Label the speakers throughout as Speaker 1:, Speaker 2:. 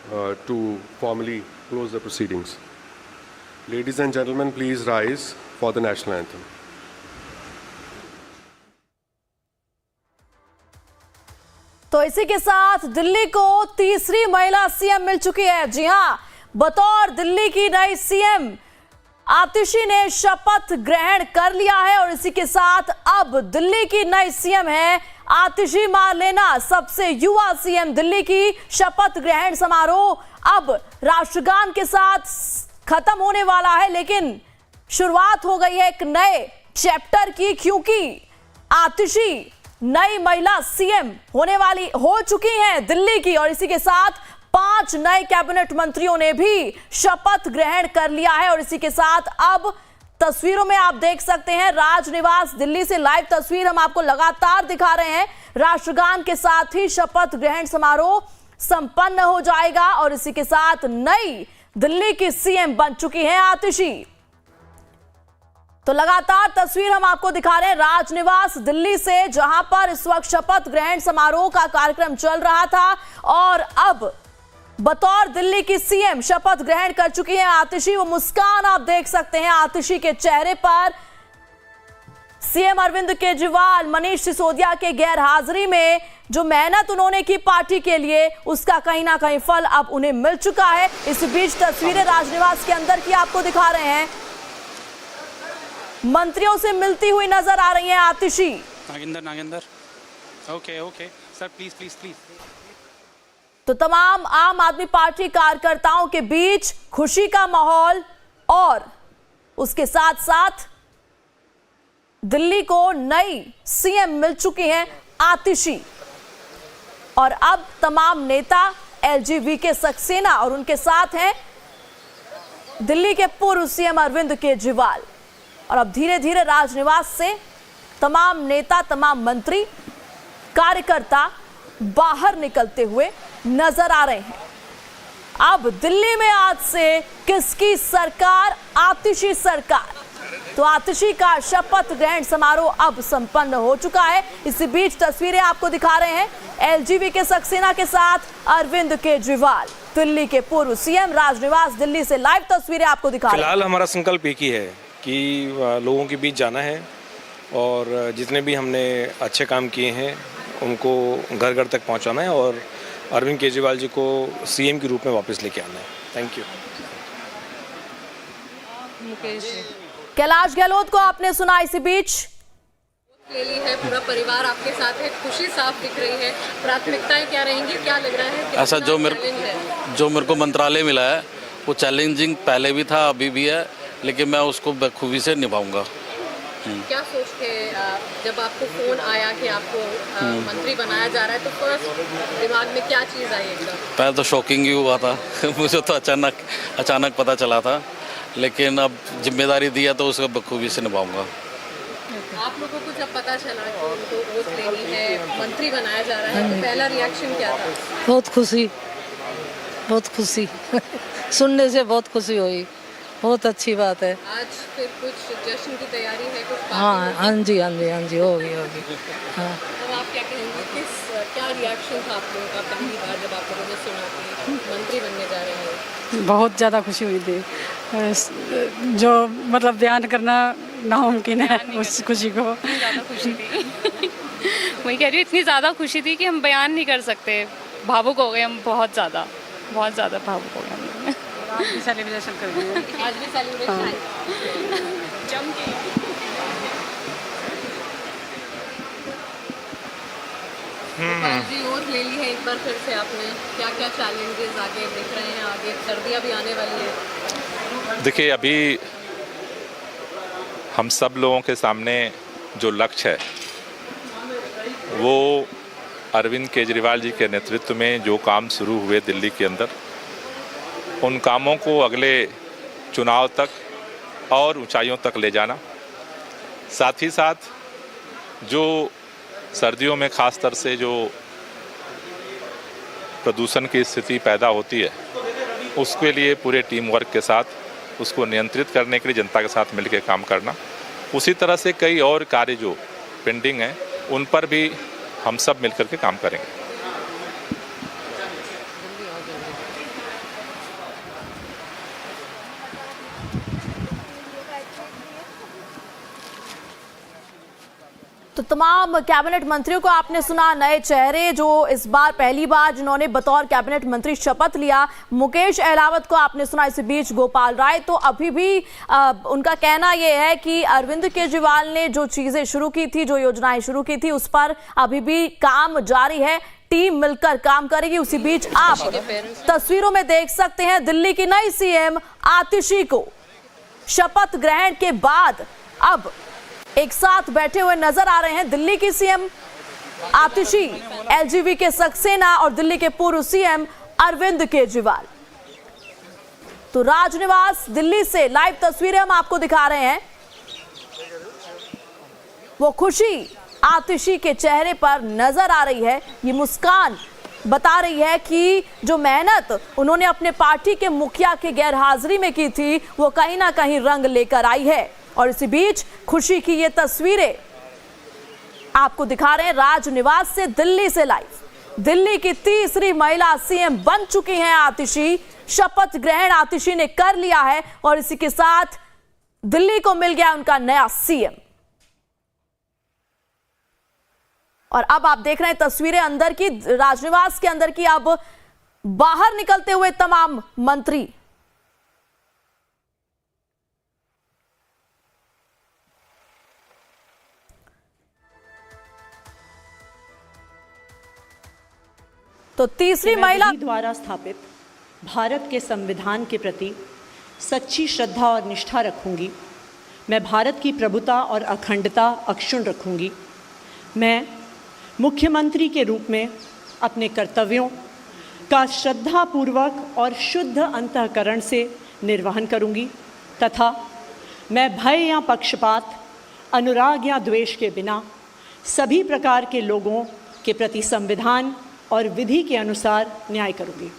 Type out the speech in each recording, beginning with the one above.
Speaker 1: to formally close the proceedings. Ladies and gentlemen, please rise for the national anthem.
Speaker 2: तो इसी के साथ दिल्ली को तीसरी महिला सीएम मिल चुकी है। जी हां, बतौर दिल्ली की नई सीएम आतिशी ने शपथ ग्रहण कर लिया है और इसी के साथ अब दिल्ली की नई सीएम है आतिशी मार्लेना, सबसे युवा सीएम। दिल्ली की शपथ ग्रहण समारोह अब राष्ट्रगान के साथ खत्म होने वाला है, लेकिन शुरुआत हो गई है एक नए चैप्टर की, क्योंकि आतिशी नई महिला सीएम हो चुकी हैं दिल्ली की और इसी के साथ 5 नए कैबिनेट मंत्रियों ने भी शपथ ग्रहण कर लिया है। और इसी के साथ अब तस्वीरों में आप देख सकते हैं राजनिवास दिल्ली से लाइव तस्वीर हम आपको लगातार दिखा रहे हैं। राष्ट्रगान के साथ ही शपथ ग्रहण समारोह संपन्न हो जाएगा और इसी के साथ नई दिल्ली की सीएम बन चुकी हैं आतिशी। तो लगातार तस्वीर हम आपको दिखा रहे हैं राजनिवास दिल्ली से, जहां पर इस वक्त शपथ ग्रहण समारोह का कार्यक्रम चल रहा था और अब बतौर दिल्ली की सीएम शपथ ग्रहण कर चुकी हैं आतिशी। वो मुस्कान आप देख सकते हैं आतिशी के चेहरे पर। सीएम अरविंद केजरीवाल, मनीष सिसोदिया के गैर हाजिरी में जो मेहनत उन्होंने की पार्टी के लिए, उसका कहीं ना कहीं फल अब उन्हें मिल चुका है। इस बीच तस्वीरें राजनिवास के अंदर की आपको दिखा रहे हैं। मंत्रियों से मिलती हुई नजर आ रही हैं Atishi.
Speaker 3: Nagendra okay sir, please.
Speaker 2: तो तमाम आम आदमी पार्टी कार्यकर्ताओं के बीच खुशी का माहौल और उसके साथ साथ दिल्ली को नई सीएम मिल चुकी हैं आतिशी। और अब तमाम नेता एलजीबीके सक्सेना और उनके साथ हैं दिल्ली के पूर्व सीएम अरविंद केजरीवाल। और अब धीरे धीरे राजनिवास से तमाम नेता, तमाम मंत्री, कार्यकर्ता बाहर निकलते हुए नजर आ रहे हैं। अब दिल्ली में आज से किसकी सरकार? आतिशी सरकार। तो आतिशी का शपथ ग्रहण समारोह अब संपन्न हो चुका है। इसी बीच तस्वीरें आपको दिखा रहे हैं एलजीबीके सक्सेना के साथ अरविंद केजरीवाल, दिल्ली के पूर्व सीएम। राजनिवास दिल्ली से लाइव तस्वीरें आपको दिखा रहे हैं।
Speaker 3: फिलहाल हमारा संकल्प एक ही है कि लोगों के बीच जाना है और जितने भी हमने अच्छे काम किए हैं उनको घर घर तक पहुंचाना है और अरविंद केजरीवाल जी को सीएम के रूप में वापस लेके आना है। Thank you.
Speaker 2: कैलाश गहलोत को आपने सुना। इसी बीच
Speaker 4: ले ली है, पूरा परिवार आपके साथ है, खुशी साफ दिख रही है। प्राथमिकताएं क्या रहेंगी, क्या लग रहा है?
Speaker 5: ऐसा जो मेरे को मंत्रालय मिला है वो चैलेंजिंग पहले भी था, अभी भी है, लेकिन मैं उसको बखूबी से निभाऊंगा।
Speaker 4: क्या सोच के जब आपको फोन आया कि आपको मंत्री बनाया जा रहा है, तो फर्स्ट दिमाग में क्या चीज़ आई? एकदम
Speaker 5: पहले तो शॉकिंग ही हुआ था मुझे तो अचानक पता चला था, लेकिन अब जिम्मेदारी दी है तो उसको बखूबी से निभाऊंगा।
Speaker 4: आप लोगों को जब पता चला कि उनको वोट लेनी है, मंत्री बनाया जा रहा है, तो पहला रिएक्शन क्या था?
Speaker 6: बहुत खुशी सुनने से बहुत खुशी हुई। बहुत अच्छी बात है।
Speaker 4: आज फिर कुछ जश्न की तैयारी है? कुछ
Speaker 6: हाँ जी होगी। हाँ।
Speaker 4: अब आप क्या कहेंगे, क्या रिएक्शन था आप लोगों का पहली बार जब आप लोगों ने सुना कि मंत्री बनने जा रहे हैं?
Speaker 7: बहुत ज़्यादा खुशी हुई थी, जो मतलब बयान करना नामुमकिन है उस खुशी को।
Speaker 8: ज़्यादा खुशी थी वही कह रही हूँ, इतनी ज़्यादा खुशी थी कि हम बयान नहीं कर सकते। भावुक हो गए हम, बहुत ज़्यादा भावुक हो गए हम।
Speaker 7: आज भी सेलिब्रेशन कर रही है।
Speaker 4: आज भी सेलिब्रेशन है जम के। जी वोट ले ली है एक बार फिर से आपने, क्या क्या चैलेंजेस आगे दिख रहे हैं? आगे सर्दियाँ भी आने वाली है।
Speaker 9: देखिए, अभी हम सब लोगों के सामने जो लक्ष्य है वो अरविंद केजरीवाल जी के नेतृत्व में जो काम शुरू हुए दिल्ली के अंदर, उन कामों को अगले चुनाव तक और ऊंचाइयों तक ले जाना। साथ ही साथ जो सर्दियों में खास तौर से जो प्रदूषण की स्थिति पैदा होती है, उसके लिए पूरे टीम वर्क के साथ उसको नियंत्रित करने के लिए जनता के साथ मिलकर काम करना। उसी तरह से कई और कार्य जो पेंडिंग हैं उन पर भी हम सब मिलकर के काम करेंगे।
Speaker 2: तो तमाम कैबिनेट मंत्रियों को आपने सुना, नए चेहरे जो इस बार पहली बार जिन्होंने बतौर कैबिनेट मंत्री शपथ लिया। मुकेश अहलावत को आपने सुना, इस बीच गोपाल राय। तो अभी भी उनका कहना यह है कि अरविंद केजरीवाल ने जो चीजें शुरू की थी, जो योजनाएं शुरू की थी, उस पर अभी भी काम जारी है, टीम मिलकर काम करेगी। उसी बीच आप तस्वीरों में देख सकते हैं दिल्ली की नई सीएम आतिशी को शपथ ग्रहण के बाद अब एक साथ बैठे हुए नजर आ रहे हैं दिल्ली की सीएम आतिशी, एलजीवी के सक्सेना और दिल्ली के पूर्व सीएम अरविंद केजरीवाल। तो राजनिवास दिल्ली से लाइव तस्वीरें हम आपको दिखा रहे हैं। वो खुशी आतिशी के चेहरे पर नजर आ रही है, ये मुस्कान बता रही है कि जो मेहनत उन्होंने अपने पार्टी के मुखिया के गैरहाजिरी में की थी वो कहीं ना कहीं रंग लेकर आई है। और इसी बीच खुशी की ये तस्वीरें आपको दिखा रहे हैं राजनिवास से, दिल्ली से लाइव। दिल्ली की तीसरी महिला सीएम बन चुकी हैं आतिशी। शपथ ग्रहण आतिशी ने कर लिया है और इसी के साथ दिल्ली को मिल गया उनका नया सीएम। और अब आप देख रहे हैं तस्वीरें अंदर की, राजनिवास के अंदर की। अब बाहर निकलते हुए तमाम मंत्री। तो तीसरी महिला
Speaker 10: द्वारा स्थापित भारत के संविधान के प्रति सच्ची श्रद्धा और निष्ठा रखूंगी। मैं भारत की प्रभुता और अखंडता अक्षुण्ण रखूंगी। मैं मुख्यमंत्री के रूप में अपने कर्तव्यों का श्रद्धापूर्वक और शुद्ध अंतःकरण से निर्वहन करूंगी तथा मैं भय या पक्षपात, अनुराग या द्वेष के बिना सभी प्रकार के लोगों के प्रति संविधान और विधि के अनुसार न्याय करूंगी।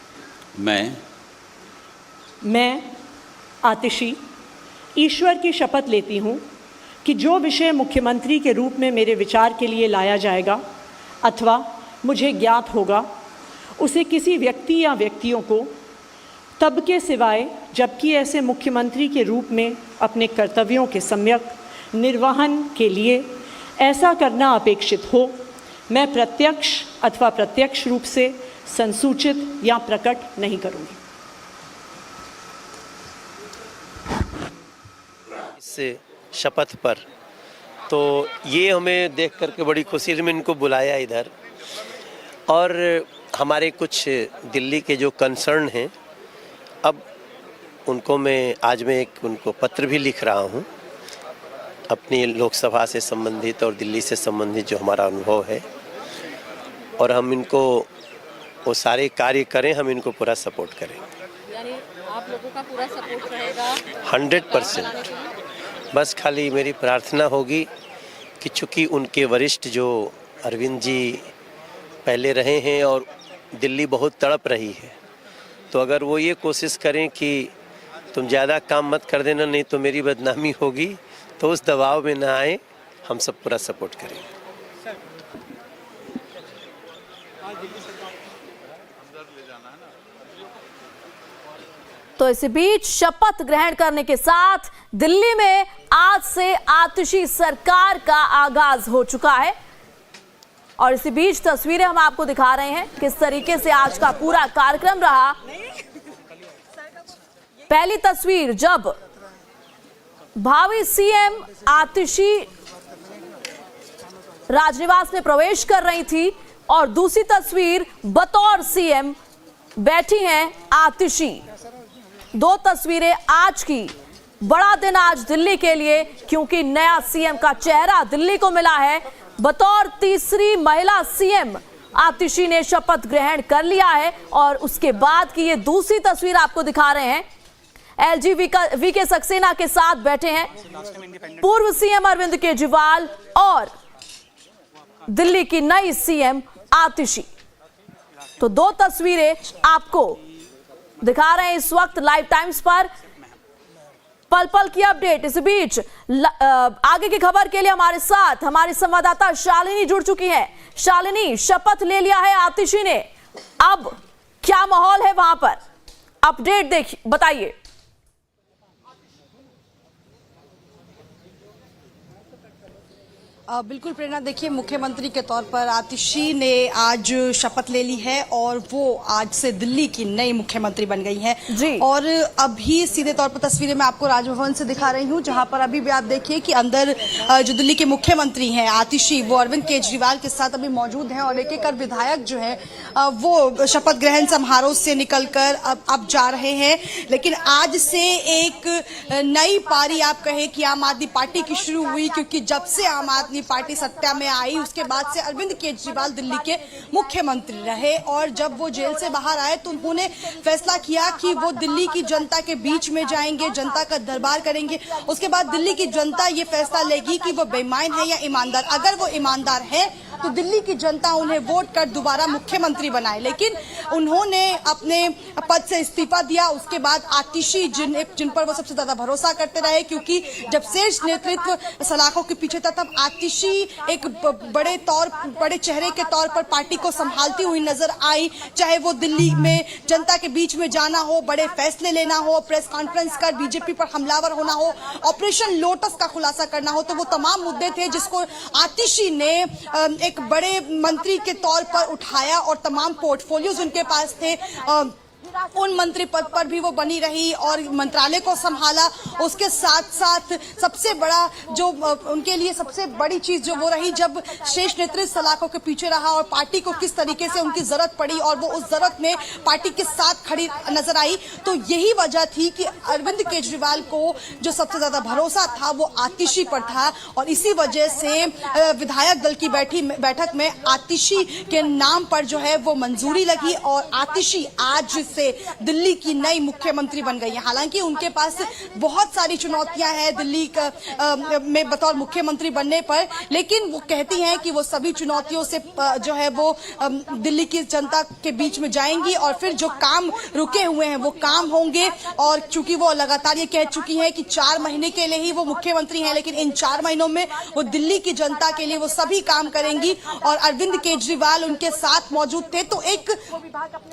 Speaker 10: मैं आतिशी ईश्वर की शपथ लेती हूं कि जो विषय मुख्यमंत्री के रूप में मेरे विचार के लिए लाया जाएगा अथवा मुझे ज्ञात होगा, उसे किसी व्यक्ति या व्यक्तियों को तब के सिवाय जबकि ऐसे मुख्यमंत्री के रूप में अपने कर्तव्यों के सम्यक निर्वहन के लिए ऐसा करना अपेक्षित हो, मैं प्रत्यक्ष अथवा प्रत्यक्ष रूप से संसूचित या प्रकट नहीं करूंगी।
Speaker 11: इस शपथ पर तो ये हमें देख करके बड़ी खुशी से मैं इनको बुलाया इधर, और हमारे कुछ दिल्ली के जो कंसर्न हैं अब उनको आज मैं एक उनको पत्र भी लिख रहा हूँ अपनी लोकसभा से संबंधित और दिल्ली से संबंधित जो हमारा अनुभव है, और हम इनको वो सारे कार्य करें, हम इनको पूरा सपोर्ट करेंगे।
Speaker 4: यानी आप लोगों का पूरा सपोर्ट रहेगा
Speaker 11: 100%। बस खाली मेरी प्रार्थना होगी कि चूँकि उनके वरिष्ठ जो अरविंद जी पहले रहे हैं और दिल्ली बहुत तड़प रही है, तो अगर वो ये कोशिश करें कि तुम ज़्यादा काम मत कर देना नहीं तो मेरी बदनामी होगी, तो उस दबाव में ना आए, हम सब पूरा सपोर्ट करेंगे।
Speaker 2: तो इसी बीच शपथ ग्रहण करने के साथ दिल्ली में आज से आतिशी सरकार का आगाज हो चुका है। और इसी बीच तस्वीरें हम आपको दिखा रहे हैं किस तरीके से आज का पूरा कार्यक्रम रहा। पहली तस्वीर जब भावी सीएम आतिशी राजनिवास में प्रवेश कर रही थी, और दूसरी तस्वीर बतौर सीएम बैठी हैं आतिशी। दो तस्वीरें आज की। बड़ा दिन आज दिल्ली के लिए, क्योंकि नया सीएम का चेहरा दिल्ली को मिला है। बतौर तीसरी महिला सीएम आतिशी ने शपथ ग्रहण कर लिया है, और उसके बाद की ये दूसरी तस्वीर आपको दिखा रहे हैं। एलजीवी का वीके सक्सेना के साथ बैठे हैं पूर्व सीएम अरविंद केजरीवाल और दिल्ली की नई सीएम आतिशी। तो दो तस्वीरें आपको दिखा रहे हैं इस वक्त लाइव टाइम्स पर। पल पल की अपडेट। इस बीच आगे की खबर के लिए हमारे साथ हमारी संवाददाता शालिनी जुड़ चुकी है। शालिनी, शपथ ले लिया है आतिशी ने, अब क्या माहौल है वहां पर? अपडेट देखिए, बताइए।
Speaker 12: बिल्कुल प्रेरणा, देखिए मुख्यमंत्री के तौर पर आतिशी ने आज शपथ ले ली है और वो आज से दिल्ली की नई मुख्यमंत्री बन गई हैं
Speaker 2: जी।
Speaker 12: और अभी सीधे तौर पर तस्वीरें मैं आपको राजभवन से दिखा रही हूं, जहां पर अभी भी आप देखिए कि अंदर जो दिल्ली के मुख्यमंत्री हैं आतिशी, वो अरविंद केजरीवाल के साथ अभी मौजूद हैं और एक एक विधायक जो है वो शपथ ग्रहण समारोह से निकलकर अब जा रहे हैं। लेकिन आज से एक नई पारी आप कहे कि आम आदमी पार्टी की शुरू हुई, क्योंकि जब से आम आदमी पार्टी सत्ता में आई उसके बाद से अरविंद केजरीवाल दिल्ली के मुख्यमंत्री रहे और जब वो जेल से बाहर आए तो उन्होंने फैसला किया कि वो दिल्ली की जनता के बीच में जाएंगे, जनता का दरबार करेंगे। उसके बाद दिल्ली की जनता ये फैसला लेगी कि वो बेईमान है या ईमानदार। अगर वो ईमानदार है तो दिल्ली की जनता उन्हें वोट कर दोबारा मुख्यमंत्री बनाए। लेकिन उन्होंने अपने पद से इस्तीफा दिया। उसके बाद आतिशी जिन पर वो सबसे ज्यादा भरोसा करते रहे, क्योंकि जब शीर्ष नेतृत्व सलाखों के पीछे था तब आतिशी एक बड़े चेहरे के तौर पर पार्टी को संभालती हुई नजर आई। चाहे वो दिल्ली में जनता के बीच में जाना हो, बड़े फैसले लेना हो, प्रेस कॉन्फ्रेंस कर बीजेपी पर हमलावर होना हो, ऑपरेशन लोटस का खुलासा करना हो, तो वो तमाम मुद्दे थे जिसको आतिशी ने एक बड़े मंत्री के तौर पर उठाया और तमाम पोर्टफोलियोज उनके पास थे। उन मंत्री पद पर भी वो बनी रही और मंत्रालय को संभाला। उसके साथ साथ सबसे बड़ा जो उनके लिए सबसे बड़ी चीज जो वो रही, जब शीर्ष नेतृत्व सलाखों के पीछे रहा और पार्टी को किस तरीके से उनकी जरूरत पड़ी और वो उस जरूरत में पार्टी के साथ खड़ी नजर आई। तो यही वजह थी कि अरविंद केजरीवाल को जो सबसे ज्यादा भरोसा था वो आतिशी पर था और इसी वजह से विधायक दल की बैठक में आतिशी के नाम पर जो है वो मंजूरी लगी और आतिशी आज से दिल्ली की नई मुख्यमंत्री बन गई है। हालांकि उनके पास बहुत सारी चुनौतियां हैं दिल्ली में बतौर मुख्यमंत्री बनने पर, लेकिन वो कहती हैं कि वो सभी चुनौतियों से जो है वो दिल्ली की जनता के बीच में जाएंगी और फिर जो काम रुके हुए हैं वो काम होंगे। और चूंकि वो लगातार ये कह चुकी हैं कि 4 महीने के लिए ही वो मुख्यमंत्री हैं, लेकिन इन 4 महीनों में वो दिल्ली की जनता के लिए वो सभी काम करेंगी और अरविंद केजरीवाल उनके साथ मौजूद थे। तो एक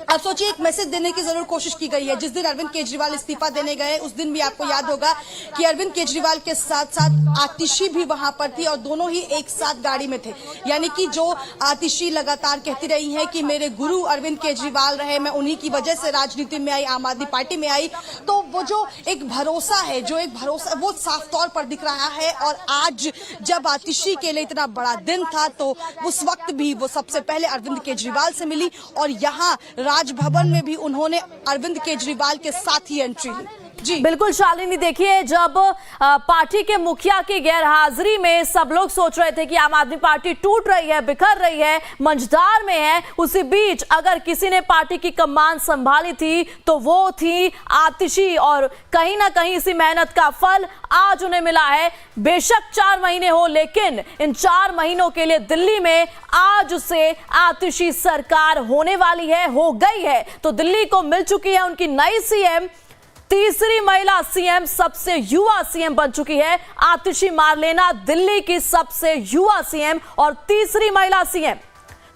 Speaker 12: आप सोचिए, एक मैसेज देने की जरूर कोशिश की गई है। जिस दिन अरविंद केजरीवाल इस्तीफा देने गए उस दिन भी आपको याद होगा कि अरविंद केजरीवाल के साथ साथ आतिशी भी वहां पर थी और दोनों ही एक साथ गाड़ी में थे। यानी कि जो आतिशी लगातार कहती रही है कि मेरे गुरु अरविंद केजरीवाल रहे, मैं उन्हीं की वजह से राजनीति में आई, आम आदमी पार्टी में आई, तो वो जो एक भरोसा है, वो साफ तौर पर दिख रहा है। और आज जब आतिशी के लिए इतना बड़ा दिन था तो उस वक्त भी वो सबसे पहले अरविंद केजरीवाल से मिली और यहाँ राजभवन में भी उन्होंने अरविंद केजरीवाल के साथ ही एंट्री ली। जी
Speaker 2: बिल्कुल शालिनी, देखिए जब पार्टी के मुखिया की गैरहाजिरी में सब लोग सोच रहे थे कि आम आदमी पार्टी टूट रही है, बिखर रही है, मंझधार में है, उसी बीच अगर किसी ने पार्टी की कमान संभाली थी तो वो थी आतिशी और कहीं ना कहीं इसी मेहनत का फल आज उन्हें मिला है। बेशक 4 महीने हो, लेकिन इन 4 महीनों के लिए दिल्ली में आज से आतिशी सरकार होने वाली है, हो गई है। तो दिल्ली को मिल चुकी है उनकी नई सीएम, तीसरी महिला सीएम, सबसे युवा सीएम बन चुकी है आतिशी मारलेना, दिल्ली की सबसे युवा सीएम और तीसरी महिला सीएम।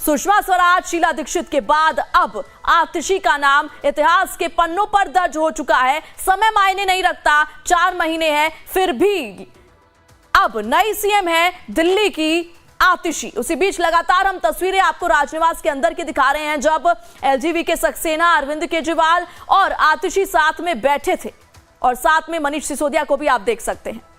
Speaker 2: सुषमा स्वराज, शीला दीक्षित के बाद अब आतिशी का नाम इतिहास के पन्नों पर दर्ज हो चुका है। समय मायने नहीं रखता, 4 महीने हैं, फिर भी अब नई सीएम है दिल्ली की आतिशी। उसी बीच लगातार हम तस्वीरें आपको राजनिवास के अंदर की दिखा रहे हैं, जब एलजीवी के सक्सेना अरविंद केजरीवाल और आतिशी साथ में बैठे थे और साथ में मनीष सिसोदिया को भी आप देख सकते हैं।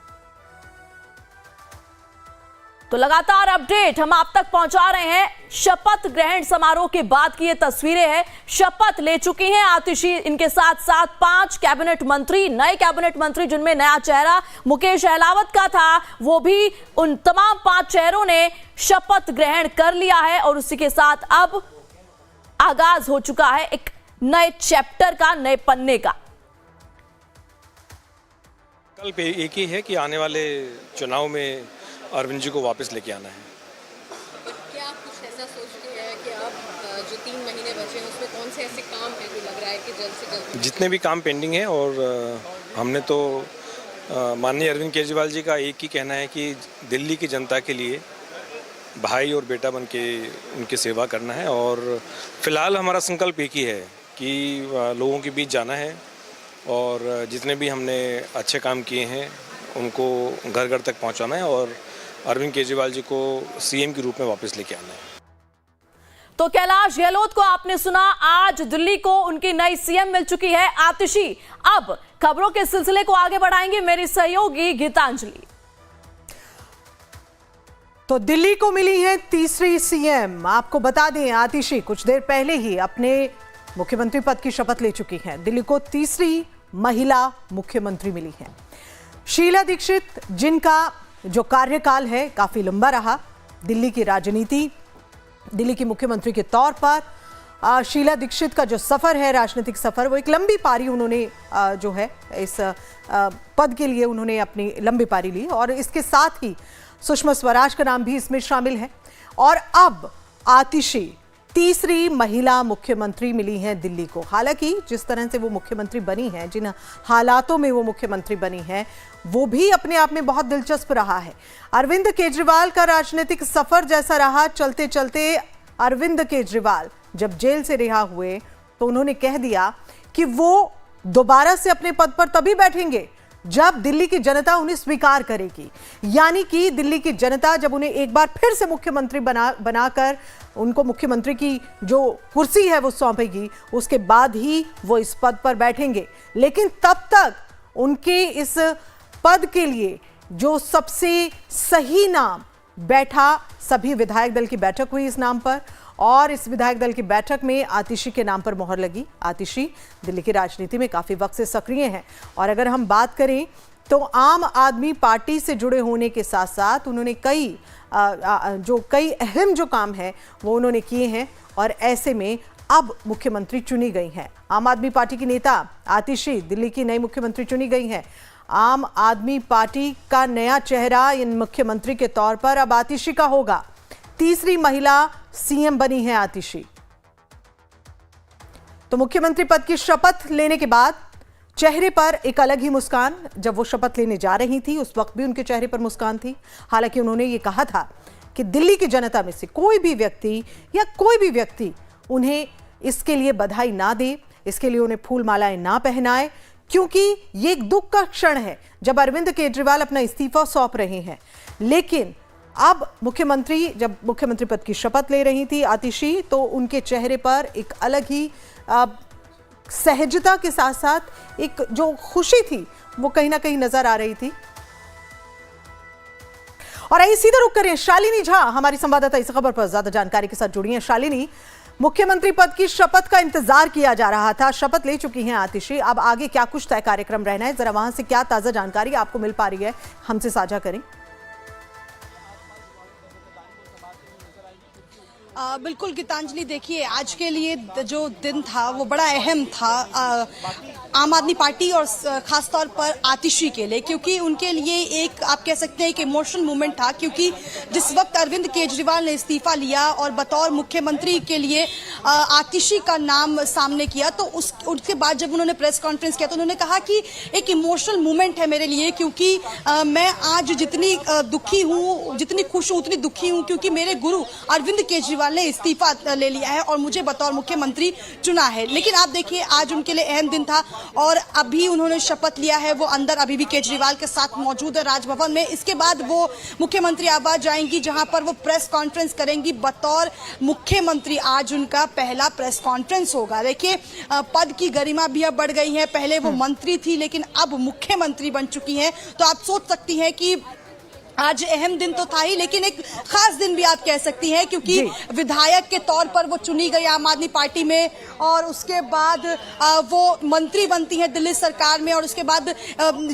Speaker 2: तो लगातार अपडेट हम आप तक पहुंचा रहे हैं। शपथ ग्रहण समारोह के बाद की ये तस्वीरें हैं। शपथ ले चुकी हैं आतिशी, इनके साथ साथ 5 कैबिनेट मंत्री, नए कैबिनेट मंत्री जिनमें नया चेहरा मुकेश अहलावत का था, वो भी उन तमाम 5 चेहरों ने शपथ ग्रहण कर लिया है और उसी के साथ अब आगाज हो चुका है एक नए चैप्टर का, नए पन्ने का।
Speaker 3: कल पे एक ही है कि आने वाले चुनाव में अरविंद जी को वापस लेके आना है।
Speaker 4: क्या आप कुछ ऐसा सोचते हैं कि आप जो 3 महीने बचे हैं उसमें कौन से ऐसे काम हैं जो लग रहा है कि जल्द से जल्द?
Speaker 3: जितने भी काम पेंडिंग हैं और हमने तो माननीय अरविंद केजरीवाल जी का एक ही कहना है कि दिल्ली की जनता के लिए भाई और बेटा बन के उनकी सेवा करना है। और फिलहाल हमारा संकल्प एक ही है कि लोगों के बीच जाना है और जितने भी हमने अच्छे काम किए हैं उनको घर घर तक पहुंचाना है और अरविंद केजरीवाल जी को सीएम के रूप में वापस लेके आना है।
Speaker 2: तो कैलाश गहलोत को आपने सुना, आज दिल्ली को उनकी नई सीएम मिल चुकी है आतिशी। अब खबरों के सिलसिले को आगे बढ़ाएंगे मेरी सहयोगी गीतांजलि।
Speaker 13: तो दिल्ली को मिली है तीसरी सीएम। आपको बता दें, आतिशी कुछ देर पहले ही अपने मुख्यमंत्री पद की शपथ ले चुकी हैं। दिल्ली को तीसरी महिला मुख्यमंत्री मिली है। शीला दीक्षित, जिनका जो कार्यकाल है काफी लंबा रहा दिल्ली की राजनीति, दिल्ली की मुख्यमंत्री के तौर पर शीला दीक्षित का जो सफर है, राजनीतिक सफर, वो एक लंबी पारी उन्होंने जो है इस पद के लिए उन्होंने अपनी लंबी पारी ली और इसके साथ ही सुषमा स्वराज का नाम भी इसमें शामिल है। और अब आतिशी तीसरी महिला मुख्यमंत्री मिली हैं दिल्ली को। हालांकि जिस तरह से वो मुख्यमंत्री बनी है, जिन हालातों में वो मुख्यमंत्री बनी है, वो भी अपने आप में बहुत दिलचस्प रहा है। अरविंद केजरीवाल का राजनीतिक सफर जैसा रहा, चलते चलते अरविंद केजरीवाल जब जेल से रिहा हुए तो उन्होंने कह दिया कि वो दोबारा से अपने पद पर तभी बैठेंगे जब दिल्ली की जनता उन्हें स्वीकार करेगी। यानी कि दिल्ली की जनता जब उन्हें एक बार फिर से मुख्यमंत्री बनाकर उनको मुख्यमंत्री की जो कुर्सी है वो सौंपेगी, उसके बाद ही वो इस पद पर बैठेंगे। लेकिन तब तक उनके इस पद के लिए जो सबसे सही नाम बैठा, सभी विधायक दल की बैठक हुई इस नाम पर और इस विधायक दल की बैठक में आतिशी के नाम पर मोहर लगी। आतिशी दिल्ली की राजनीति में काफी वक्त से सक्रिय हैं और अगर हम बात करें तो आम आदमी पार्टी से जुड़े होने के साथ साथ उन्होंने कई अहम जो काम है वो उन्होंने किए हैं और ऐसे में अब मुख्यमंत्री चुनी गई हैं। आम आदमी पार्टी की नेता आतिशी दिल्ली की नई मुख्यमंत्री चुनी गई हैं। आम आदमी पार्टी का नया चेहरा इन मुख्यमंत्री के तौर पर अब आतिशी का होगा। तीसरी महिला सीएम बनी है आतिशी। तो मुख्यमंत्री पद की शपथ लेने के बाद चेहरे पर एक अलग ही मुस्कान, जब वो शपथ लेने जा रही थी उस वक्त भी उनके चेहरे पर मुस्कान थी। हालांकि उन्होंने ये कहा था कि दिल्ली की जनता में से कोई भी व्यक्ति उन्हें इसके लिए बधाई ना दे, इसके लिए उन्हें फूल मालाएं ना पहनाए, क्योंकि ये एक दुख का क्षण है जब अरविंद केजरीवाल अपना इस्तीफा सौंप रहे हैं। लेकिन अब जब मुख्यमंत्री पद की शपथ ले रही थी आतिशी, तो उनके चेहरे पर एक अलग ही सहजता के साथ साथ एक जो खुशी थी वो कहीं ना कहीं नजर आ रही थी। और आइए सीधा रुक करें, शालिनी झा हमारी संवाददाता इस खबर पर ज्यादा जानकारी के साथ जुड़ी हैं। शालिनी, मुख्यमंत्री पद की शपथ का इंतजार किया जा रहा था, शपथ ले चुकी हैं आतिशी, अब आगे क्या कुछ तय कार्यक्रम रहना है, जरा वहां से क्या ताजा जानकारी आपको मिल पा रही है हमसे साझा करें।
Speaker 12: बिल्कुल गीतांजलि, देखिए आज के लिए जो दिन था वो बड़ा अहम था आम आदमी पार्टी और खासतौर पर आतिशी के लिए, क्योंकि उनके लिए एक आप कह सकते हैं एक इमोशनल मोमेंट था। क्योंकि जिस वक्त अरविंद केजरीवाल ने इस्तीफा लिया और बतौर मुख्यमंत्री के लिए आतिशी का नाम सामने किया, तो उसके बाद जब उन्होंने प्रेस कॉन्फ्रेंस किया तो उन्होंने कहा कि एक इमोशनल मोमेंट है मेरे लिए, क्योंकि मैं आज जितनी दुखी हूँ, जितनी खुश हूँ उतनी दुखी हूँ, क्योंकि मेरे गुरु अरविंद केजरीवाल ने इस्तीफा ले लिया है और मुझे बतौर मुख्यमंत्री चुना है। लेकिन आप देखिए आज उनके लिए अहम दिन था और अभी उन्होंने शपथ लिया है। वो अंदर अभी भी केजरीवाल के साथ मौजूद है राजभवन में। इसके बाद वो मुख्यमंत्री आवास जाएंगी जहां पर वो प्रेस कॉन्फ्रेंस करेंगी बतौर मुख्यमंत्री। आज उनका पहला प्रेस कॉन्फ्रेंस होगा। देखिए पद की गरिमा भी अब बढ़ गई है, पहले वो मंत्री थी लेकिन अब मुख्यमंत्री बन चुकी हैं। तो आप सोच सकती हैं कि आज अहम दिन तो था ही, लेकिन एक खास दिन भी आप कह सकती हैं, क्योंकि विधायक के तौर पर वो चुनी गई आम आदमी पार्टी में और उसके बाद वो मंत्री बनती हैं दिल्ली सरकार में। और उसके बाद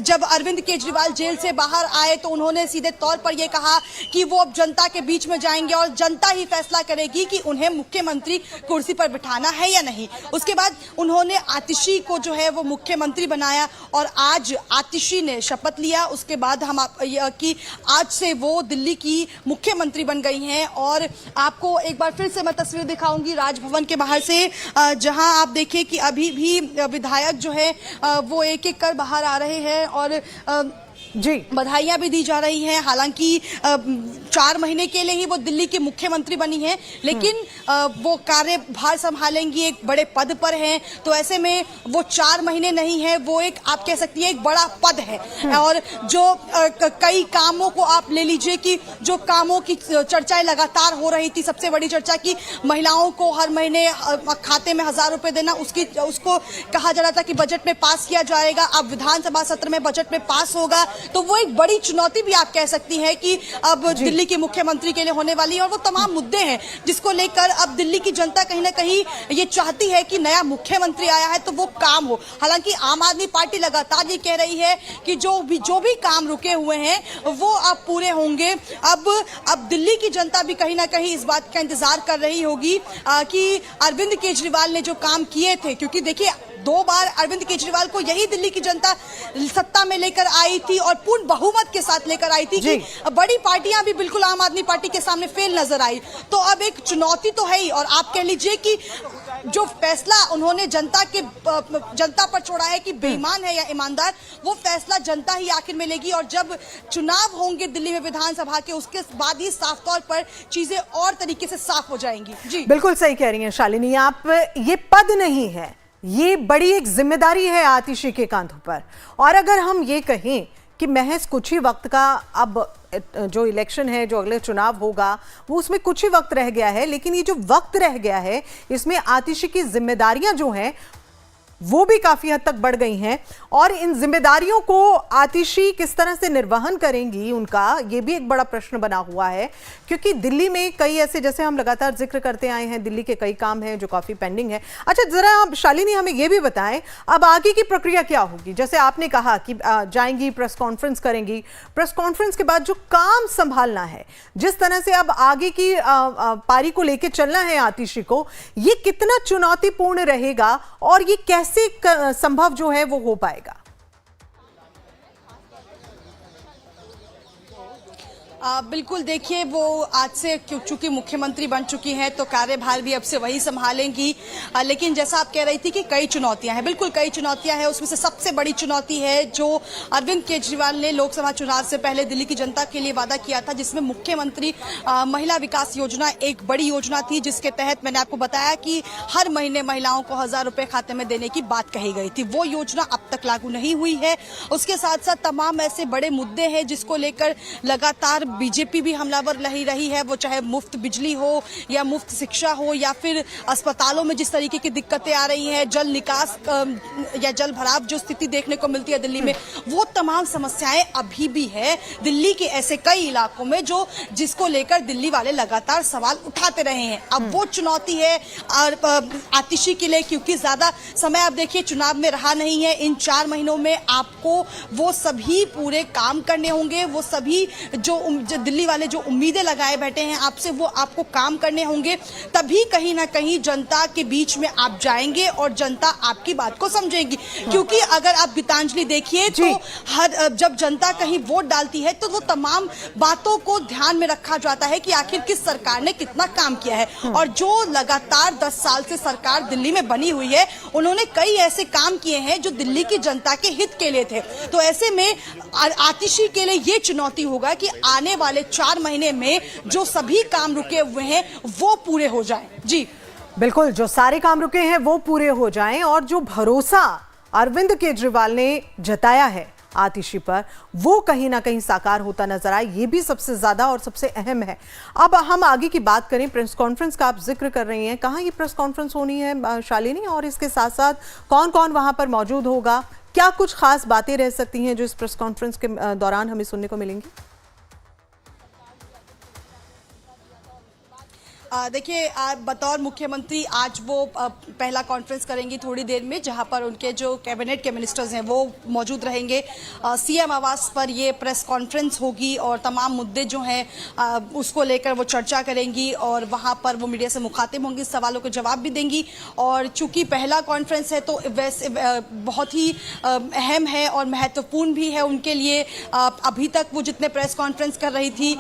Speaker 12: जब अरविंद केजरीवाल जेल से बाहर आए तो उन्होंने सीधे तौर पर यह कहा कि वो अब जनता के बीच में जाएंगे और जनता ही फैसला करेगी कि उन्हें मुख्यमंत्री कुर्सी पर बिठाना है या नहीं। उसके बाद उन्होंने आतिशी को जो है वो मुख्यमंत्री बनाया और आज आतिशी ने शपथ लिया। उसके बाद हम कि आज से वो दिल्ली की मुख्यमंत्री बन गई हैं। और आपको एक बार फिर से मैं तस्वीर दिखाऊंगी राजभवन के बाहर से, जहां आप देखिए कि अभी भी विधायक जो है वो एक एक कर बाहर आ रहे हैं और जी बधाइयां भी दी जा रही हैं। हालांकि 4 महीने के लिए ही वो दिल्ली की मुख्यमंत्री बनी है, लेकिन वो कार्यभार संभालेंगी, एक बड़े पद पर हैं, तो ऐसे में वो 4 महीने नहीं है, वो एक आप कह सकती है एक बड़ा पद है। और जो कई कामों को आप ले लीजिए कि जो कामों की चर्चाएं लगातार हो रही थी, सबसे बड़ी चर्चा की महिलाओं को हर महीने खाते में 1000 रुपए देना, उसको कहा जा रहा था कि बजट में पास किया जाएगा, अब विधानसभा सत्र में बजट में पास होगा, तो वो एक बड़ी चुनौती भी आप कह सकती हैं कि अब दिल्ली की मुख्यमंत्री के लिए होने वाली है। और वो तमाम मुद्दे हैं जिसको लेकर अब दिल्ली की जनता कहीं ना कहीं ये चाहती है कि नया मुख्यमंत्री आया है तो वो काम हो। हालांकि आम आदमी पार्टी लगातार ये कह रही है कि जो भी काम रुके हुए हैं वो अब पूरे होंगे। अब दिल्ली की जनता भी कहीं ना कहीं इस बात का इंतजार कर रही होगी कि अरविंद केजरीवाल ने जो काम किए थे, क्योंकि देखिए 2 बार अरविंद केजरीवाल को यही दिल्ली की जनता सत्ता में लेकर आई थी और पूर्ण बहुमत के साथ लेकर आई थी कि बड़ी पार्टियां भी बिल्कुल आम आदमी पार्टी के सामने फेल नजर आई। तो अब एक चुनौती तो है ही, और आप कह लीजिए कि जो फैसला उन्होंने जनता पर छोड़ा है कि बेईमान है या ईमानदार, वो फैसला जनता ही आखिर में लेगी। और जब चुनाव होंगे दिल्ली में विधानसभा के, उसके बाद ही साफ तौर पर चीजें और तरीके से साफ हो जाएंगी। जी
Speaker 13: बिल्कुल सही कह रही हैं शालिनी आप, ये पद नहीं है, ये बड़ी एक जिम्मेदारी है आतिशी के कांधों पर। और अगर हम ये कहें कि महज कुछ ही वक्त का अब जो इलेक्शन है, जो अगले चुनाव होगा, वो उसमें कुछ ही वक्त रह गया है, लेकिन ये जो वक्त रह गया है इसमें आतिशी की जिम्मेदारियां जो हैं वो भी काफी हद तक बढ़ गई हैं। और इन जिम्मेदारियों को आतिशी किस तरह से निर्वहन करेंगी उनका, ये भी एक बड़ा प्रश्न बना हुआ है, क्योंकि दिल्ली में कई ऐसे, जैसे हम लगातार जिक्र करते आए हैं, दिल्ली के कई काम हैं जो काफी पेंडिंग है। अच्छा जरा आप शालिनी हमें ये भी बताएं अब आगे की प्रक्रिया क्या होगी। जैसे आपने कहा कि जाएंगी, प्रेस कॉन्फ्रेंस करेंगी, प्रेस कॉन्फ्रेंस के बाद जो काम संभालना है, जिस तरह से अब आगे की पारी को लेकर चलना है आतिशी को, ये कितना चुनौतीपूर्ण रहेगा और ये कैसे संभव जो है वो हो पाएगा?
Speaker 12: बिल्कुल देखिए, वो आज से चूंकि मुख्यमंत्री बन चुकी हैं तो कार्यभार भी अब से वही संभालेंगी। लेकिन जैसा आप कह रही थी कि कई चुनौतियां हैं, बिल्कुल कई चुनौतियां हैं। उसमें से सबसे बड़ी चुनौती है जो अरविंद केजरीवाल ने लोकसभा चुनाव से पहले दिल्ली की जनता के लिए वादा किया था, जिसमें मुख्यमंत्री महिला विकास योजना एक बड़ी योजना थी, जिसके तहत मैंने आपको बताया कि हर महीने महिलाओं को 1000 रुपए खाते में देने की बात कही गई थी। वो योजना अब तक लागू नहीं हुई है। उसके साथ साथ तमाम ऐसे बड़े मुद्दे हैं जिसको लेकर लगातार बीजेपी भी हमलावर रही है, वो चाहे मुफ्त बिजली हो या मुफ्त शिक्षा हो या फिर अस्पतालों में जिस तरीके की दिक्कतें आ रही हैं, जल निकास या जल भराव जो स्थिति देखने को मिलती है दिल्ली में, वो तमाम समस्याएं अभी भी है दिल्ली के ऐसे कई इलाकों में जिसको लेकर दिल्ली वाले लगातार सवाल उठाते रहे हैं। अब वो चुनौती है आतिशी के लिए, क्योंकि ज्यादा समय आप देखिए चुनाव में रहा नहीं है। इन 4 महीनों में आपको वो सभी पूरे काम करने होंगे, वो सभी जो दिल्ली वाले जो उम्मीदें लगाए बैठे हैं आपसे, वो आपको काम करने होंगे। तभी कहीं ना कहीं जनता के बीच में आप जाएंगे और जनता आपकी बात को समझेगी। क्योंकि अगर आप गीतांजलि देखिए तो जब जनता कहीं वोट डालती है तो वो तमाम बातों को ध्यान में रखा जाता है कि आखिर किस सरकार ने कितना काम किया है। और जो लगातार 10 साल से सरकार दिल्ली में बनी हुई है, उन्होंने कई ऐसे काम किए हैं जो दिल्ली की जनता के हित के लिए थे। तो ऐसे में आतिशी के लिए ये चुनौती होगा कि आने वाले 4 महीने में जो सभी काम रुके हुए हैं वो पूरे हो जाएं। जी
Speaker 13: बिल्कुल, जो सारे काम रुके हैं वो पूरे हो जाएं और जो भरोसा अरविंद केजरीवाल ने जताया है आतिशी पर, वो कहीं ना कहीं साकार होता नजर आए, ये भी सबसे ज्यादा और सबसे अहम है। अब हम आगे की बात करें, प्रेस कॉन्फ्रेंस का आप जिक्र कर रही हैं, कहाँ ये प्रेस कॉन्फ्रेंस होनी है शालिनी, और इसके साथ साथ कौन कौन वहां पर मौजूद होगा, क्या कुछ खास बातें रह सकती हैं जो इस प्रेस कॉन्फ्रेंस के दौरान हमें सुनने को मिलेंगी?
Speaker 12: देखिए, बतौर मुख्यमंत्री आज वो पहला कॉन्फ्रेंस करेंगी थोड़ी देर में, जहां पर उनके जो कैबिनेट के मिनिस्टर्स हैं वो मौजूद रहेंगे। सीएम आवास पर ये प्रेस कॉन्फ्रेंस होगी और तमाम मुद्दे जो हैं उसको लेकर वो चर्चा करेंगी और वहां पर वो मीडिया से मुखातिब होंगी, सवालों के जवाब भी देंगी। और चूंकि पहला कॉन्फ्रेंस है तो वैसे बहुत ही अहम है और महत्वपूर्ण भी है उनके लिए। अभी तक वो जितने प्रेस कॉन्फ्रेंस कर रही थी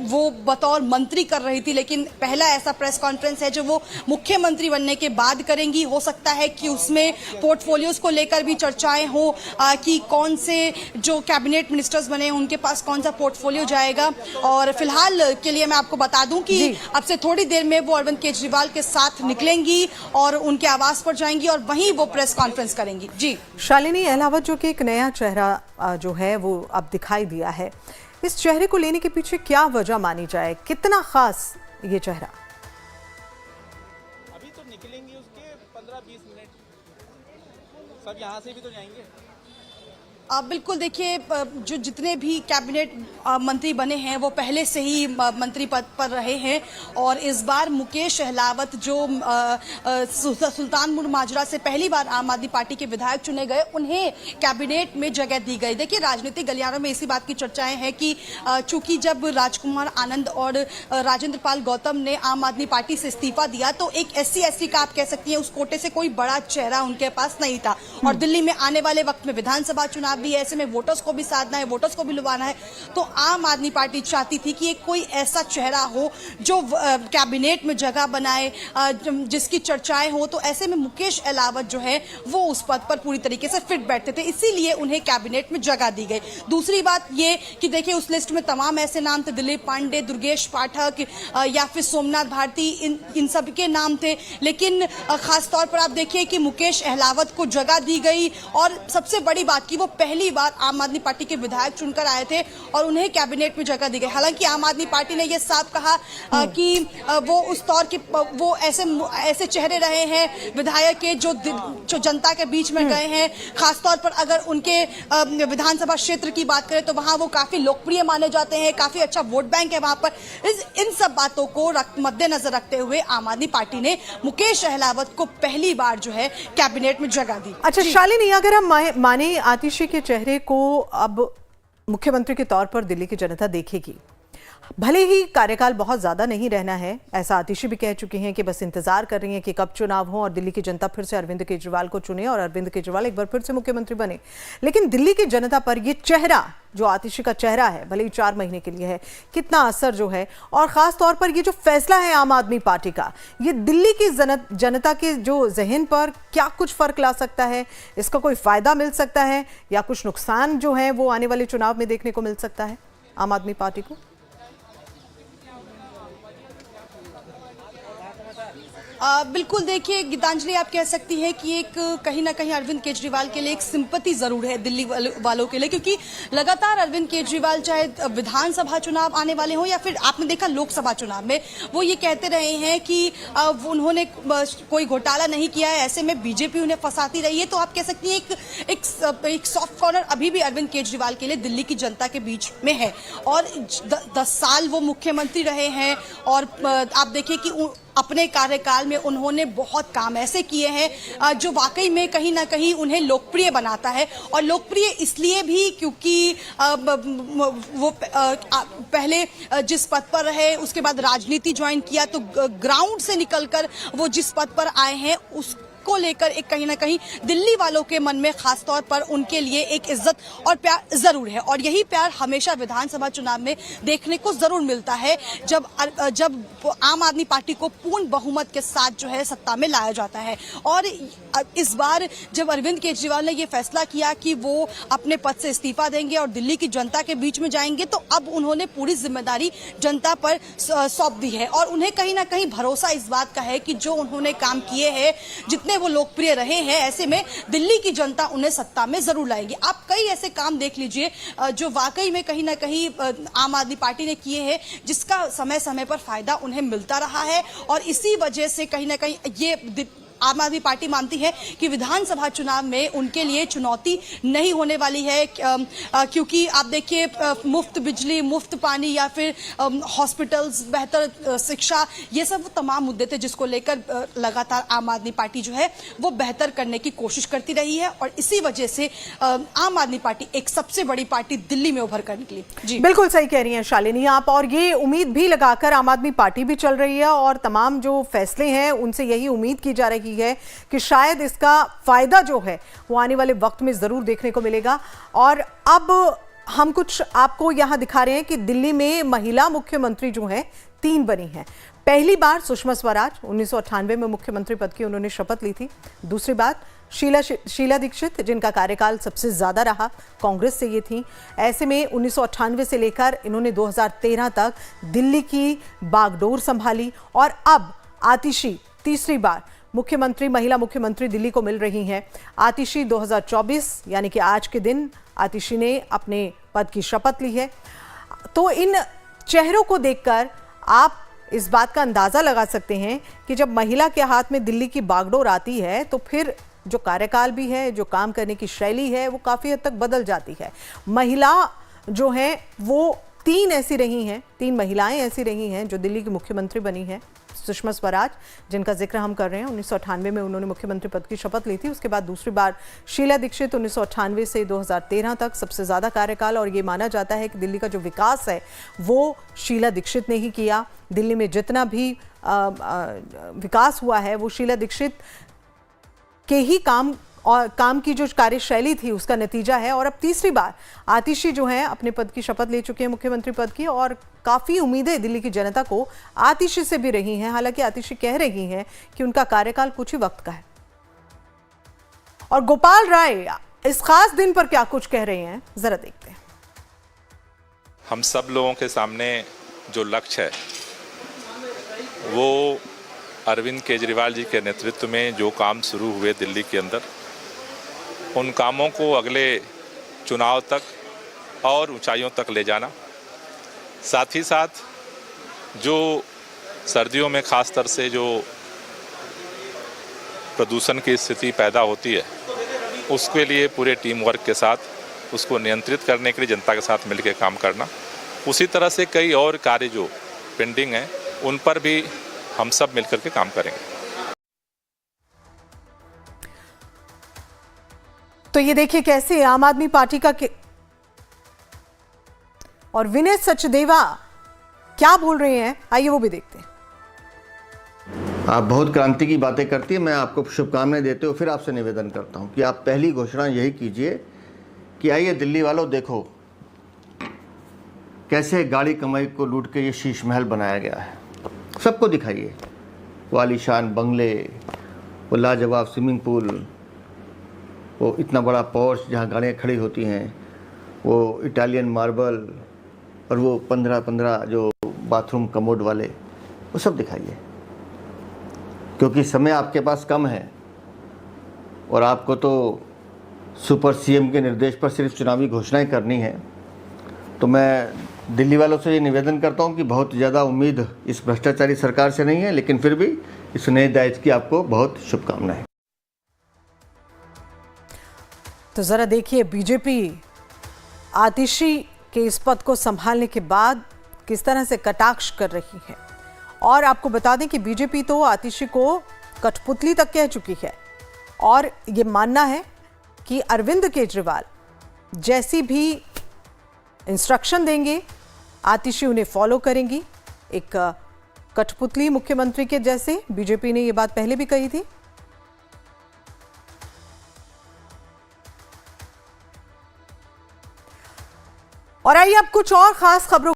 Speaker 12: वो बतौर मंत्री कर रही थी, लेकिन पहला ऐसा प्रेस कॉन्फ्रेंस है जो वो मुख्यमंत्री बनने के बाद करेंगी। हो सकता है कि उसमें पोर्टफोलियोज को लेकर भी चर्चाएं हो कि कौन से जो कैबिनेट मिनिस्टर्स बने उनके पास कौन सा पोर्टफोलियो जाएगा। और फिलहाल के लिए मैं आपको बता दूं कि अब से थोड़ी देर में वो अरविंद केजरीवाल के साथ निकलेंगी और उनके आवास पर जाएंगी और वहीं वो प्रेस कॉन्फ्रेंस करेंगी। जी
Speaker 13: शालिनी अहलावत, जो कि एक नया चेहरा जो है वो अब दिखाई दिया है, इस चेहरे को लेने के पीछे क्या वजह मानी जाए? कितना खास ये चेहरा?
Speaker 14: अभी तो निकलेंगे उसके 15-20 मिनट, सब यहाँ से भी तो जाएंगे।
Speaker 12: बिल्कुल, देखिए जो जितने भी कैबिनेट मंत्री बने हैं वो पहले से ही मंत्री पद पर रहे हैं और इस बार मुकेश अहलावत जो सुल्तानपुर माजरा से पहली बार आम आदमी पार्टी के विधायक चुने गए, उन्हें कैबिनेट में जगह दी गई। देखिए, राजनीतिक गलियारों में इसी बात की चर्चाएं हैं कि चूंकि जब राजकुमार आनंद और राजेंद्र पाल गौतम ने आम आदमी पार्टी से इस्तीफा दिया तो एक SC/ST का आप कह सकती हैं उस कोटे से कोई बड़ा चेहरा उनके पास नहीं था और दिल्ली में आने वाले वक्त में विधानसभा चुनाव भी, ऐसे में वोटर्स को भी साधना है, वोटर्स को भी लुभाना है, तो आम आदमी पार्टी चाहती थी कि एक कोई ऐसा चेहरा हो जो कैबिनेट में जगह बनाए, जिसकी चर्चाएं हो। तो ऐसे में मुकेश अहलावत जो है वो उस पद पर पूरी तरीके से फिट बैठते थे, इसीलिए उन्हें कैबिनेट में जगह दी गई। दूसरी बात ये कि देखिए उस लिस्ट में तमाम ऐसे नाम थे, दिलीप पांडे, दुर्गेश पाठक या फिर सोमनाथ भारती, इन सब के नाम थे, लेकिन खासतौर पर आप देखिए कि मुकेश अहलावत को जगह दी गई और सबसे बड़ी बात की वो पहली बार आम आदमी पार्टी के विधायक चुनकर आए थे और उन्हें कैबिनेट में जगह दी गई। हालांकि आम आदमी पार्टी ने यह साफ कहा कि वो उस दौर के वो ऐसे चेहरे रहे हैं विधायक के जो जनता के बीच में गए हैं। खासतौर पर अगर उनके विधानसभा क्षेत्र की बात करें तो वहां वो काफी लोकप्रिय माने जाते हैं, काफी अच्छा वोट बैंक है वहां पर। इन सब बातों को मद्देनजर रखते हुए आम आदमी पार्टी ने मुकेश अहलावत को पहली बार जो है कैबिनेट में जगह दी।
Speaker 13: अच्छा शालिनी, अगर हम माने आतिशी के चेहरे को अब मुख्यमंत्री के तौर पर दिल्ली की जनता देखेगी, भले ही कार्यकाल बहुत ज्यादा नहीं रहना है, ऐसा आतिशी भी कह चुकी हैं कि बस इंतजार कर रही हैं कि कब चुनाव हो और दिल्ली की जनता फिर से अरविंद केजरीवाल को चुने और अरविंद केजरीवाल एक बार फिर से मुख्यमंत्री बने। लेकिन दिल्ली की जनता पर ये चेहरा, जो आतिशी का चेहरा है, भले ही 4 महीने के लिए है, कितना असर जो है, और खास तौर पर ये जो फैसला है आम आदमी पार्टी का, ये दिल्ली की जनता के जो जहन पर क्या कुछ फर्क ला सकता है? इसका कोई फायदा मिल सकता है या कुछ नुकसान जो है वो आने वाले चुनाव में देखने को मिल सकता है आम आदमी पार्टी को?
Speaker 12: बिल्कुल, देखिए गीतांजलि, आप कह सकती हैं कि एक कहीं ना कहीं अरविंद केजरीवाल के लिए एक सिंपैथी जरूर है दिल्ली वालों के लिए, क्योंकि लगातार अरविंद केजरीवाल चाहे विधानसभा चुनाव आने वाले हों या फिर आपने देखा लोकसभा चुनाव में, वो ये कहते रहे हैं कि उन्होंने कोई घोटाला नहीं किया है, ऐसे में बीजेपी उन्हें फंसाती रही है। तो आप कह सकती हैं एक सॉफ्ट कॉर्नर अभी भी अरविंद केजरीवाल के लिए दिल्ली की जनता के बीच में है और 10 साल वो मुख्यमंत्री रहे हैं और आप देखिए कि अपने कार्यकाल में उन्होंने बहुत काम ऐसे किए हैं जो वाकई में कहीं ना कहीं उन्हें लोकप्रिय बनाता है। और लोकप्रिय इसलिए भी क्योंकि वो पहले जिस पद पर रहे, उसके बाद राजनीति ज्वाइन किया, तो ग्राउंड से निकलकर वो जिस पद पर आए हैं उस को लेकर एक कहीं ना कहीं दिल्ली वालों के मन में खासतौर पर उनके लिए एक इज्जत और प्यार जरूर है और यही प्यार हमेशा विधानसभा चुनाव में देखने को जरूर मिलता है जब आम आदमी पार्टी को पूर्ण बहुमत के साथ जो है सत्ता में लाया जाता है। और इस बार जब अरविंद केजरीवाल ने यह फैसला किया कि वो अपने पद से इस्तीफा देंगे और दिल्ली की जनता के बीच में जाएंगे, तो अब उन्होंने पूरी जिम्मेदारी जनता पर सौंप दी है और उन्हें कहीं ना कहीं भरोसा इस बात का है कि जो उन्होंने काम किए हैं, जितने वो लोकप्रिय रहे हैं, ऐसे में दिल्ली की जनता उन्हें सत्ता में जरूर लाएगी। आप कई ऐसे काम देख लीजिए जो वाकई में कहीं ना कहीं आम आदमी पार्टी ने किए हैं, जिसका समय समय पर फायदा उन्हें मिलता रहा है और इसी वजह से कहीं ना कहीं ये आम आदमी पार्टी मानती है कि विधानसभा चुनाव में उनके लिए चुनौती नहीं होने वाली है, क्योंकि आप देखिए मुफ्त बिजली, मुफ्त पानी या फिर हॉस्पिटल्स, बेहतर शिक्षा, ये सब तमाम मुद्दे थे जिसको लेकर लगातार आम आदमी पार्टी जो है वो बेहतर करने की कोशिश करती रही है और इसी वजह से आम आदमी पार्टी एक सबसे बड़ी पार्टी दिल्ली में उभर कर निकली। जी
Speaker 13: बिल्कुल सही कह रही हैं शालिनी आप, और ये उम्मीद भी लगाकर आम आदमी पार्टी भी चल रही है और तमाम जो फैसले हैं उनसे यही उम्मीद की जा रही है कि शायद इसका फायदा जो है वो आने वाले वक्त में जरूर देखने को मिलेगा। और अब हम कुछ आपको यहां दिखा रहे हैं कि दिल्ली में महिला मुख्यमंत्री जो है 3 बनी हैं। पहली बार सुषमा स्वराज 1998 में मुख्यमंत्री पद की उन्होंने शपथ ली थी। दूसरी बात शीला दीक्षित, जिनका कार्यकाल सबसे ज्यादा रहा, कांग्रेस से ये थी। ऐसे में 1998 से लेकर इन्होंने 2013 तक दिल्ली की बागडोर संभाली और अब आतिशी तीसरी बार मुख्यमंत्री, महिला मुख्यमंत्री दिल्ली को मिल रही हैं। आतिशी 2024 यानी कि आज के दिन आतिशी ने अपने पद की शपथ ली है। तो इन चेहरों को देखकर आप इस बात का अंदाजा लगा सकते हैं कि जब महिला के हाथ में दिल्ली की बागडोर आती है तो फिर जो कार्यकाल भी है, जो काम करने की शैली है, वो काफी हद तक बदल जाती है। महिला जो है वो तीन महिलाएं ऐसी रही हैं जो दिल्ली की मुख्यमंत्री बनी हैं। सुषमा स्वराज, जिनका जिक्र हम कर रहे हैं, 1998 में उन्होंने मुख्यमंत्री पद की शपथ ली थी। उसके बाद दूसरी बार शीला दीक्षित 1998 से 2013 तक सबसे ज्यादा कार्यकाल, और ये माना जाता है कि दिल्ली का जो विकास है वो शीला दीक्षित ने ही किया। दिल्ली में जितना भी विकास हुआ है वो शीला दीक्षित के ही काम की जो कार्यशैली थी उसका नतीजा है। और अब तीसरी बार आतिशी जो है अपने पद की शपथ ले चुके हैं, मुख्यमंत्री पद की, और काफी उम्मीदें दिल्ली की जनता को आतिशी से भी रही हैं। हालांकि आतिशी कह रही हैं कि उनका कार्यकाल कुछ ही वक्त का है। और गोपाल राय इस खास दिन पर क्या कुछ कह रहे हैं, जरा देखते हैं।
Speaker 9: हम सब लोगों के सामने जो लक्ष्य है वो अरविंद केजरीवाल जी के नेतृत्व में जो काम शुरू हुए दिल्ली के अंदर, उन कामों को अगले चुनाव तक और ऊंचाइयों तक ले जाना। साथ ही साथ जो सर्दियों में खास तौर से जो प्रदूषण की स्थिति पैदा होती है उसके लिए पूरे टीम वर्क के साथ उसको नियंत्रित करने के लिए जनता के साथ मिलकर काम करना। उसी तरह से कई और कार्य जो पेंडिंग हैं उन पर भी हम सब मिलकर के काम करेंगे।
Speaker 13: तो ये देखिए कैसे आम आदमी पार्टी का और विनय सचदेवा क्या बोल रहे हैं, आइए वो भी देखते हैं।
Speaker 15: आप बहुत क्रांति की बातें करती है, मैं आपको शुभकामनाएं देते हुए फिर आपसे निवेदन करता हूं कि आप पहली घोषणा यही कीजिए कि आइए दिल्ली वालों, देखो कैसे गाड़ी कमाई को लूट के ये शीश महल बनाया गया है। सबको दिखाइए वो आलीशान बंगले, वो लाजवाब स्विमिंग पूल, वो इतना बड़ा पोर्च जहाँ गाड़ियाँ खड़ी होती हैं, वो इटालियन मार्बल और वो 15-15 जो बाथरूम कमोड वाले, वो सब दिखाइए। क्योंकि समय आपके पास कम है और आपको तो सुपर सीएम के निर्देश पर सिर्फ चुनावी घोषणाएं करनी है। तो मैं दिल्ली वालों से ये निवेदन करता हूं कि बहुत ज़्यादा उम्मीद इस भ्रष्टाचारी सरकार से नहीं है, लेकिन फिर भी इस नए दायित्व की आपको बहुत शुभकामनाएं।
Speaker 13: तो जरा देखिए बीजेपी आतिशी के इस पद को संभालने के बाद किस तरह से कटाक्ष कर रही है। और आपको बता दें कि बीजेपी तो आतिशी को कठपुतली तक कह चुकी है और ये मानना है कि अरविंद केजरीवाल जैसी भी इंस्ट्रक्शन देंगे आतिशी उन्हें फॉलो करेंगी। एक कठपुतली मुख्यमंत्री के जैसे बीजेपी ने ये बात पहले भी कही थी। और आइए अब कुछ और खास खबरों